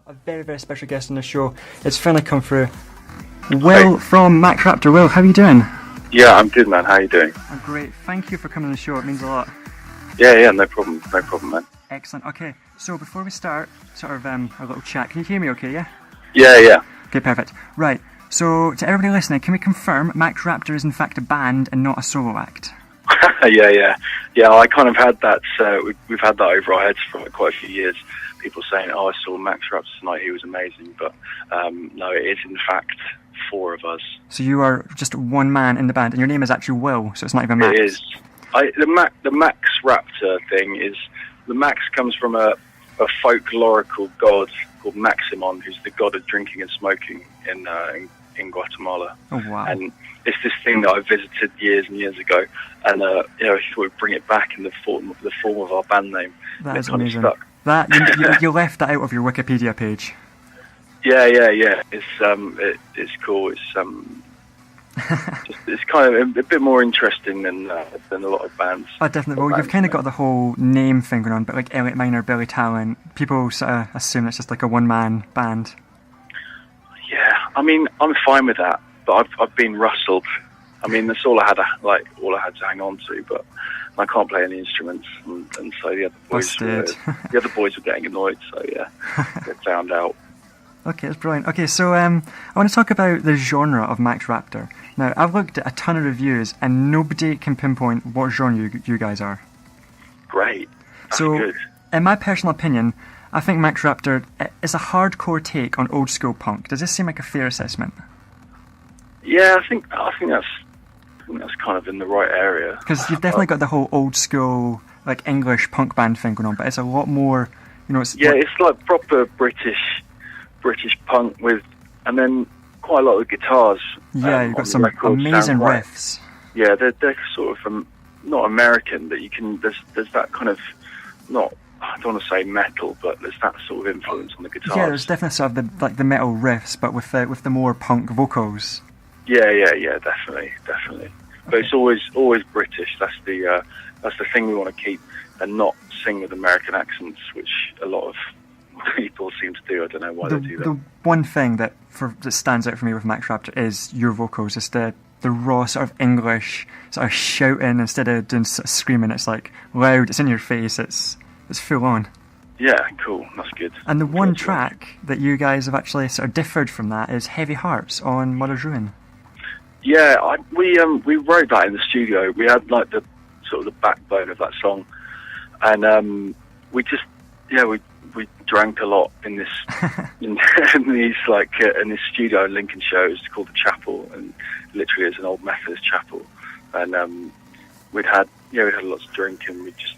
A very, very special guest on the show. It's finally come through. Wil from Max Raptor. Wil, how are you doing? Yeah, I'm good, man. How are you doing? I'm great. Thank you for coming on the show. It means a lot. Yeah, no problem, man. Excellent. Okay, so before we start, sort of a little chat. Can you hear me okay, yeah? Yeah. Okay, perfect. Right, so to everybody listening, can we confirm Max Raptor is in fact a band and not a solo act? Yeah, I kind of had that, we've had that over our heads for quite a few years. People saying, I saw Max Raptor tonight, he was amazing, but no, it is in fact 4 of us. So you are just one man in the band, and your name is actually Wil, so it's not even Max. It is. The Max Raptor thing is, the Max comes from a folklorical god called Maximon, who's the god of drinking and smoking in Guatemala. Oh, wow. And it's this thing that I visited years and years ago, and I thought we'd bring it back in the form of our band name. That is amazing. That you left that out of your Wikipedia page. Yeah. It's cool. It's kind of a bit more interesting than a lot of bands. Oh, definitely. Well, you've kind of got the whole name thing going on, but like Elliot Minor, Billy Talent, people sort of assume it's just like a one-man band. Yeah, I mean, I'm fine with that, but I've been rustled. I mean, that's all I had to hang on to, but I can't play any instruments, and so the other boys were getting annoyed. So yeah, get found out. Okay, that's brilliant. Okay, so I want to talk about the genre of Max Raptor. Now, I've looked at a ton of reviews, and nobody can pinpoint what genre you guys are. Great. That's so, good. In my personal opinion, I think Max Raptor is a hardcore take on old school punk. Does this seem like a fair assessment? Yeah, I think that's kind of in the right area. Because you've definitely got the whole old school, like English punk band thing going on, but it's a lot more, it's like proper British punk and then quite a lot of guitars. Yeah, you've got some amazing riffs. Yeah, they're sort of not American, but there's that kind of, not, I don't want to say metal, but there's that sort of influence on the guitars. Yeah, there's definitely sort of the metal riffs, but with the more punk vocals. Yeah, definitely. But it's always British. That's the thing we want to keep, and not sing with American accents, which a lot of people seem to do. I don't know why they do that. The one thing that stands out for me with Max Raptor is your vocals. It's the raw sort of English sort of shouting instead of doing sort of screaming. It's like loud. It's in your face. It's full on. Yeah, cool. That's good. And the one track that you guys have actually sort of differed from that is Heavy Hearts on Mother's Ruin. Yeah, we wrote that in the studio. We had like the sort of the backbone of that song, and we just we drank a lot in this in this studio in Lincolnshire. It's called the Chapel, and literally it's an old Methodist chapel. And we'd had lots of drink, and we just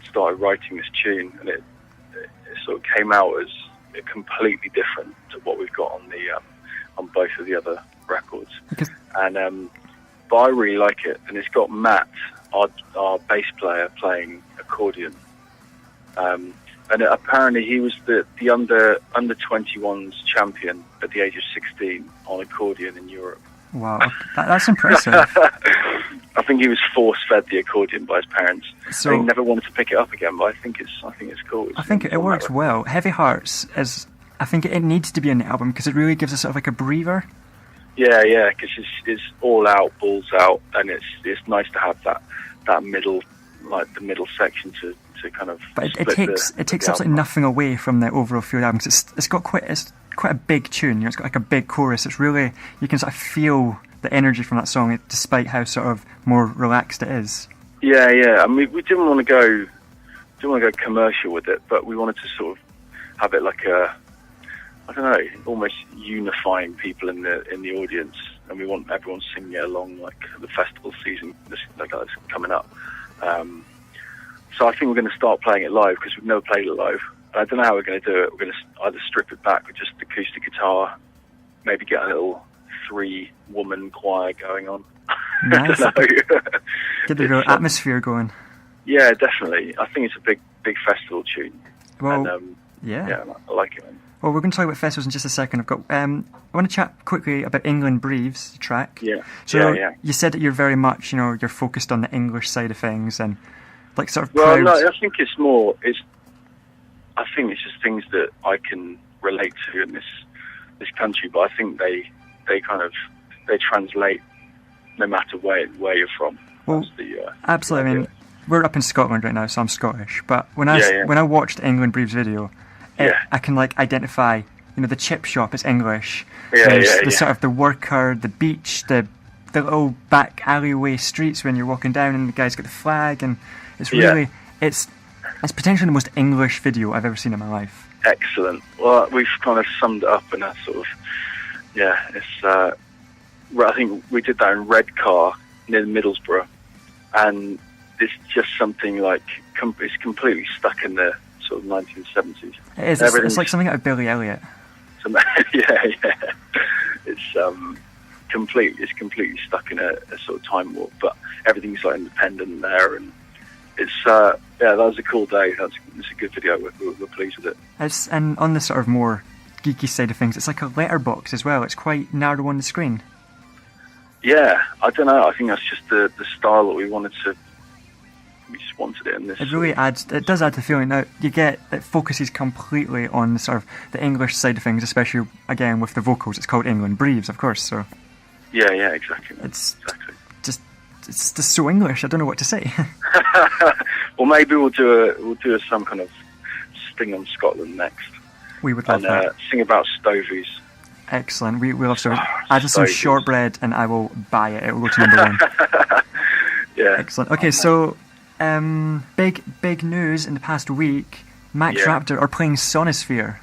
started writing this tune, and it sort of came out as completely different to what we've got on both of the other records. And but I really like it, and it's got Matt, our bass player, playing accordion. And apparently he was the under 21s champion at the age of 16 on accordion in Europe. Wow, that's impressive. I think he was force-fed the accordion by his parents. So and he never wanted to pick it up again, but I think it's cool. I think it works well. Heavy Hearts I think it needs to be in the album because it really gives us sort of like a breather. Yeah, because it's all out, balls out, and it's nice to have that middle, like the middle section to kind of. But it takes absolutely nothing away from the overall feel of the album. It's got quite a big tune. It's got like a big chorus. It's really, you can sort of feel the energy from that song, despite how sort of more relaxed it is. Yeah. I mean, we didn't want to go commercial with it, but we wanted to sort of have it like I don't know, almost unifying people in the audience, and we want everyone singing it along, like the festival season that's coming up. So I think we're going to start playing it live because we've never played it live. I don't know how we're going to do it. We're going to either strip it back with just acoustic guitar, maybe get a little 3-woman choir going on. Nice. I don't know. Get the real atmosphere going. Yeah, definitely. I think it's a big festival tune. Well, and, yeah, I like it, man. Well, we're going to talk about festivals in just a second. I've got. I want to chat quickly about England Breathes track. Yeah. So you said that you're very much, you're focused on the English side of things and sort of. Well, no, I think it's more. I think it's just things that I can relate to in this country, but I think they translate no matter where you're from. Well, absolutely. I mean, we're up in Scotland right now, so I'm Scottish. But when I watched England Breathes video, I can like identify. You know, the chip shop is English. There's the sort of the worker, the beach, the little back alleyway streets when you're walking down, and the guy's got the flag, and it's really it's potentially the most English video I've ever seen in my life. Excellent. Well, we've kind of summed it up in a sort of it's. I think we did that in Redcar near Middlesbrough, and it's just something like it's completely stuck in the sort of 1970s. It is. It's like something out of Billy Elliot. It's completely stuck in a sort of time warp, but everything's like independent there, and it's that was a cool day. It's a good video. We're pleased with it. And on the sort of more geeky side of things, it's like a letterbox as well. It's quite narrow on the screen. Yeah, I don't know. I think that's just the style that we wanted to. We just wanted it in this. It really adds. It does add to the feeling. Now it focuses completely on the sort of the English side of things, especially again with the vocals. It's called England Breathes, of course. So. Yeah, exactly. It's just so English. I don't know what to say. Well, maybe we'll do some kind of sting on Scotland next. We would love that. Sing about stovies. Excellent. We'll have to add some shortbread, and I will buy it. It will go to number 1. Yeah. Excellent. Okay, so. Big news in the past week. Max Raptor are playing Sonisphere.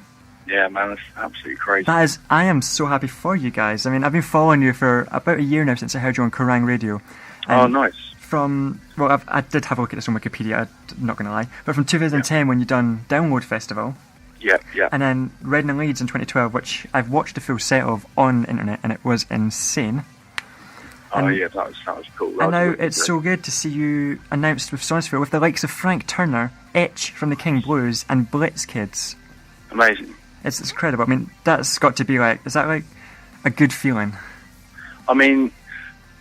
Yeah, man, that's absolutely crazy. I am so happy for you guys. I mean, I've been following you for about a year now since I heard you on Kerrang Radio. Oh, nice. I did have a look at this on Wikipedia, I'm not going to lie. But from 2010 when you done Download Festival. Yeah. And then Reading and Leeds in 2012, which I've watched the full set of on the internet, and it was insane. That was cool. And now it's so good to see you announced with Sonisphere with the likes of Frank Turner, Etch from the King Blues, and Blitz Kids. Amazing. It's incredible. I mean, that's got to be is that like a good feeling? I mean,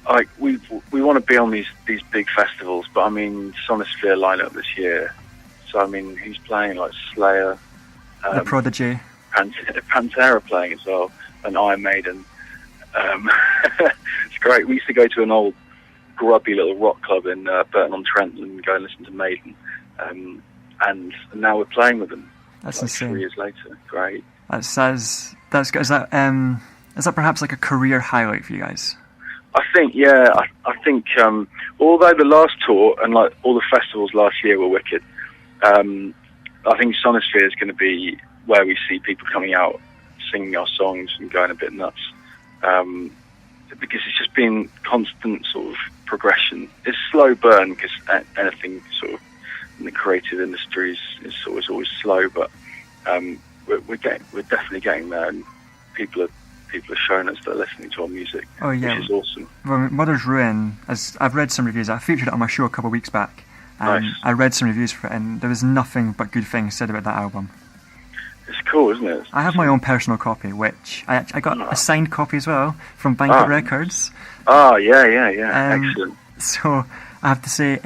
like we want to be on these big festivals, but I mean, Sonisphere lineup this year. So I mean, he's playing like Slayer, The Prodigy, Pantera playing as well, and Iron Maiden. It's great. We used to go to an old grubby little rock club in Burton-on-Trent and go and listen to Maiden, and now we're playing with them. That's like insane. 3 years later. Great. That's good. Is that perhaps like a career highlight for you guys? I think, I think although the last tour and like all the festivals last year were wicked, I think Sonisphere is going to be where we see people coming out singing our songs and going a bit nuts. Because it's just been constant sort of progression. It's slow burn because anything sort of in the creative industries is always slow, but we're definitely getting there, and people are showing us they're listening to our music, which is awesome. Well, Mother's Ruin, as I've read some reviews, I featured it on my show a couple of weeks back. Nice. I read some reviews for it, and there was nothing but good things said about that album. It's cool, isn't it? I have my own personal copy, which I got a signed copy as well from Banquet Records. Oh, yeah. Excellent. So I have to say,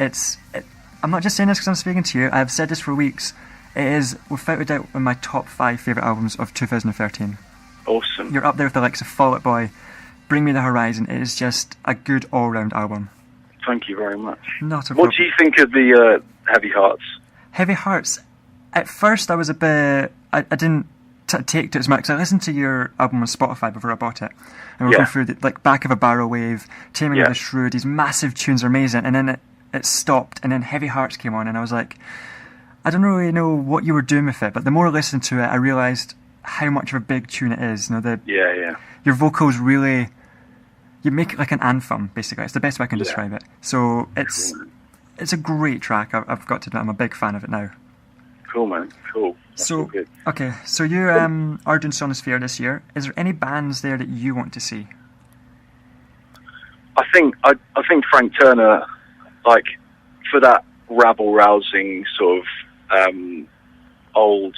I'm not just saying this because I'm speaking to you. I've said this for weeks. It is, without a doubt, one of my top 5 favourite albums of 2013. Awesome. You're up there with the likes of Fall Out Boy, Bring Me the Horizon. It is just a good all-round album. Thank you very much. Not a problem. What do you think of the Heavy Hearts? Heavy Hearts. At first, I was a bit. I didn't take to it as much. 'Cause I listened to your album on Spotify before I bought it, and we're going through the Back of a Barrel Wave, Taming of the Shrew. These massive tunes are amazing, and then it stopped, and then Heavy Hearts came on, and I was like, I don't really know what you were doing with it, but the more I listened to it, I realised how much of a big tune it is. You know, your vocals really. You make it like an anthem, basically. It's the best way I can describe it. So it's a great track. I've got to admit, I'm a big fan of it now. Cool, man. Cool. That's so good. Okay, so you are doing Sonisphere this year. Is there any bands there that you want to see? I think Frank Turner, like for that rabble-rousing sort of old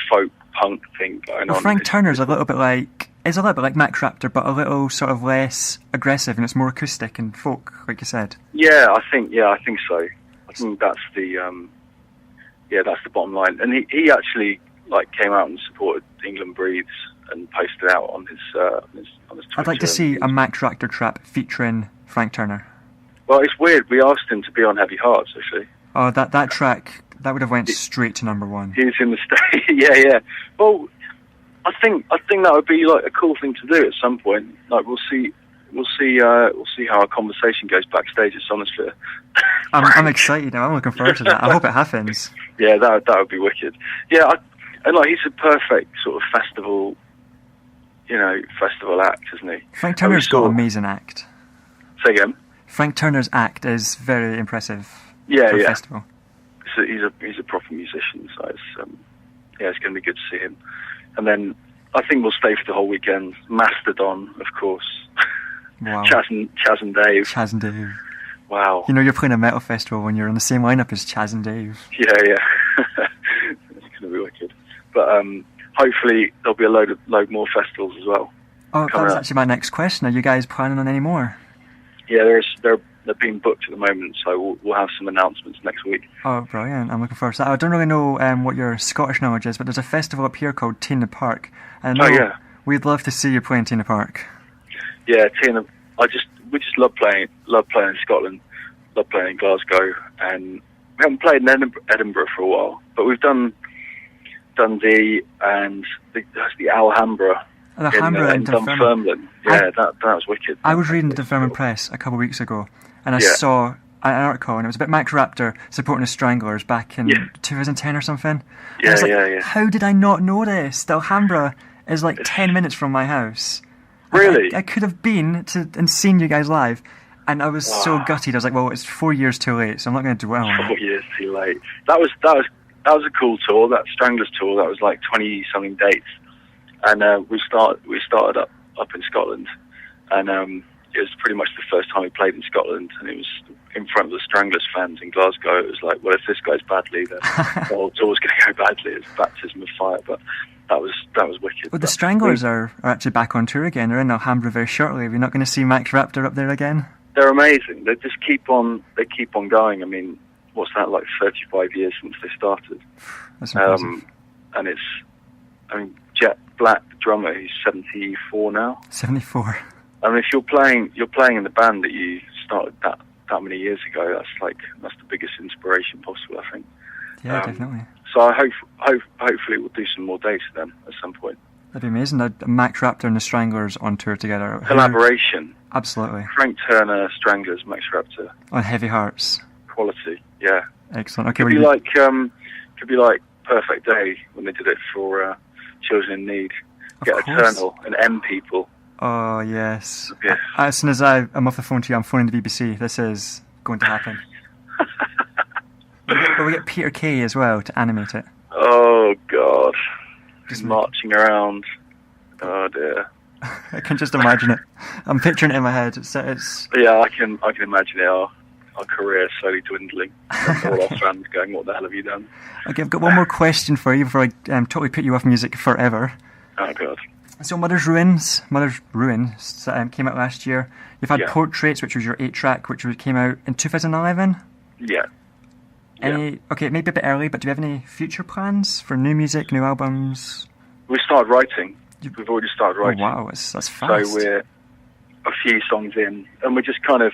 folk punk thing going on. Frank Turner's a little bit like Max Raptor, but a little sort of less aggressive, and it's more acoustic and folk, like you said. Yeah, I think so. I think that's the bottom line. And he actually, like came out and supported England Breathes and posted out on his Twitter. I'd like to see a Max Raptor track featuring Frank Turner. Well, it's weird. We asked him to be on Heavy Hearts, actually. Oh, that track, that would have went straight to number one. He was in the state. Yeah. Well, I think that would be like a cool thing to do at some point. Like we'll see how our conversation goes backstage at Sonisphere. I'm excited. I'm looking forward to that. I hope it happens. Yeah, that would be wicked. Yeah, and like he's a perfect sort of festival act, isn't he? Frank Turner's got an amazing act. Say again. Frank Turner's act is very impressive. Yeah, for a festival. He's a proper musician, so it's going to be good to see him. And then I think we'll stay for the whole weekend. Mastodon, of course. Wow. Chaz and Dave. Chaz and Dave. Wow. You know, you're playing a metal festival when you're on the same lineup as Chaz and Dave. Yeah. It's going to be wicked. But hopefully there'll be a load more festivals as well. Oh, that was actually my next question. Are you guys planning on any more? Yeah, they're being booked at the moment, so we'll have some announcements next week. Oh, brilliant. I'm looking forward to that. I don't really know what your Scottish knowledge is, but there's a festival up here called Tina Park. And we'd love to see you play in Tina Park. Yeah, Tina. We just love playing in Scotland, love playing in Glasgow, and we haven't played in Edinburgh for a while, but we've done Dundee and the Alhambra. The Alhambra in Dunfermline. Yeah, that was wicked. I was reading the Dunfermline Press a couple of weeks ago, and I saw an article, and it was about Max Raptor supporting the Stranglers back in 2010 or something. Yeah. How did I not know this? The Alhambra is like 10 minutes from my house. Really? I could have been and seen you guys live, and I was so gutted. I was like, well, it's 4 years too late, so I'm not going to dwell on it. 4 years too late. That was a cool tour. That Stranglers tour. That was like 20-something dates, and we started up in Scotland, and it was pretty much the first time we played in Scotland, and it was in front of the Stranglers fans in Glasgow. It was like, well, if this goes badly, then the whole tour's going to go badly. It's baptism of fire, but that was wicked. Well, the Stranglers are actually back on tour again. They're in Alhambra very shortly. Are we not going to see Max Raptor up there again? They're amazing. They just keep on going. I mean, what's that, like 35 years since they started? That's impressive. And Jet Black, the drummer, he's 74 now. 74. I mean, if you're playing in the band that you started that many years ago, that's the biggest inspiration possible, I think. Yeah, definitely. So I hopefully we'll do some more dates with them at some point. That'd be amazing. Max Raptor and the Stranglers on tour together. Collaboration. Absolutely. Frank Turner, Stranglers, Max Raptor. On Heavy Hearts. Quality, yeah. Excellent. Okay, could be like Perfect Day when they did it for Children in Need. Get Eternal and M People. Oh, yes. Yeah. As soon as I'm off the phone to you, I'm phoning the BBC. This is going to happen. we get Peter Kay as well to animate it. Oh, God. Just marching around. Oh, dear. I can just imagine it. I'm picturing it in my head. It's Yeah, I can imagine it. Our career slowly dwindling. All our fans going, what the hell have you done? Okay, I've got one more question for you before I totally put you off music forever. Oh, God. So Mother's Ruins came out last year. You've had Portraits, which was your 8-track, which came out in 2011. Yeah. Okay, maybe a bit early, but do you have any future plans for new music, new albums? We started writing. We've already started writing. Oh, wow, that's fast. So we're a few songs in, and we're just kind of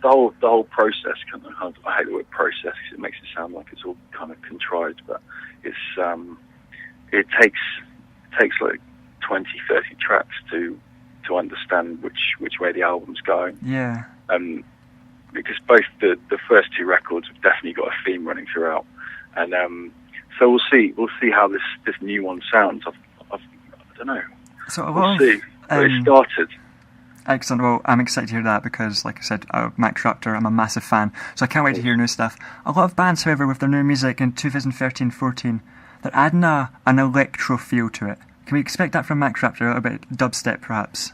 the whole process. I hate the word process because it makes it sound like it's all kind of contrived, but it's it takes like 20, 30 tracks to understand which way the album's going. Yeah. Because both the first two records have definitely got a theme running throughout, and so we'll see how this new one sounds. I don't know. So we'll see. It started. Excellent. Well, I'm excited to hear that because, like I said, Max Raptor, I'm a massive fan, so I can't wait to hear new stuff. A lot of bands, however, with their new music in 2013-14, they're adding an electro feel to it. Can we expect that from Max Raptor? A little bit dubstep, perhaps?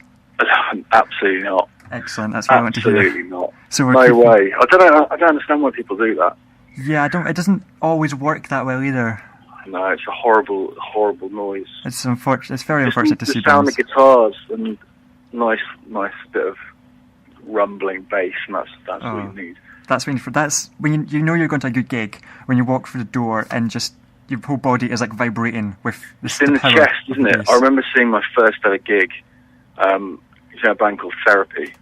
Absolutely not. Excellent. That's what I want to hear. Absolutely not. So no way. I don't understand why people do that. Yeah, it doesn't always work that well either. No, it's a horrible noise. It's unfortunate. It's very unfortunate to see. The sound of guitars and nice bit of rumbling bass, and that's what you need. That's when you know you're going to a good gig when you walk through the door and just your whole body is like vibrating with it's in the chest, isn't it? I remember seeing my first ever gig. It's in a band called Therapy.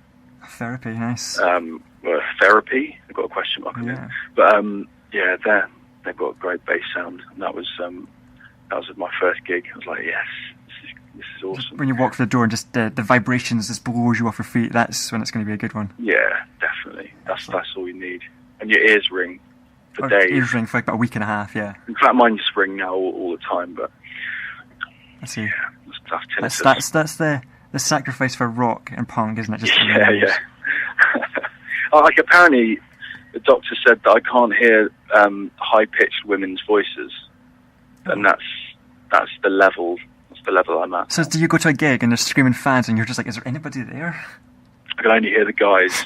Therapy, nice. Therapy? I've got a question mark in it. But yeah, they've got a great bass sound, and that was my first gig. I was like, yes, this is awesome. When you walk through the door and just the vibrations just blows you off your feet, that's when it's going to be a good one. Yeah, definitely. That's all you need. And your ears ring for days. Ears ring for like about a week and a half, yeah. In fact, mine just ring now all the time, but I see. Yeah, that's the sacrifice for rock and punk, isn't it? Just yeah. Like, apparently, the doctor said that I can't hear high-pitched women's voices, and that's the level. That's the level I'm at. So, do you go to a gig and there's screaming fans, and you're just like, "Is there anybody there?" I can only hear the guys.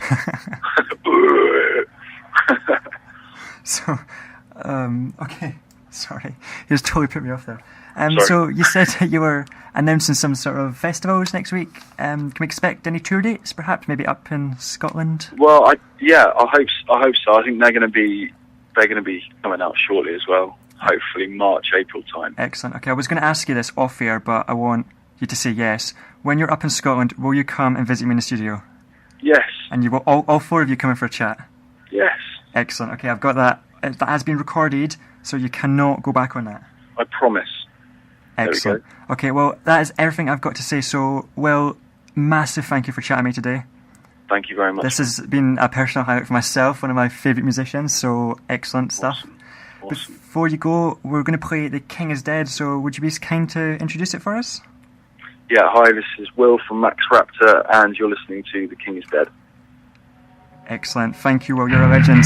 So, okay, sorry, you just totally put me off there. So you said you were announcing some sort of festivals next week. Can we expect any tour dates, perhaps, maybe up in Scotland? Well, I hope so. I think they're going to be coming out shortly as well. Hopefully March, April time. Excellent. Okay, I was going to ask you this off air, but I want you to say yes. When you're up in Scotland, will you come and visit me in the studio? Yes. And you will all four of you come in for a chat? Yes. Excellent. Okay, I've got that. That has been recorded, so you cannot go back on that. I promise. Excellent. Okay, well, that is everything I've got to say. So, Wil, massive thank you for chatting with me today. Thank you very much. This has been a personal highlight for myself, one of my favourite musicians, so excellent stuff. Awesome. Before you go, we're going to play The King is Dead, so would you be kind to introduce it for us? Yeah, hi, this is Wil from Max Raptor, and you're listening to The King is Dead. Excellent. Thank you, Wil. You're a legend.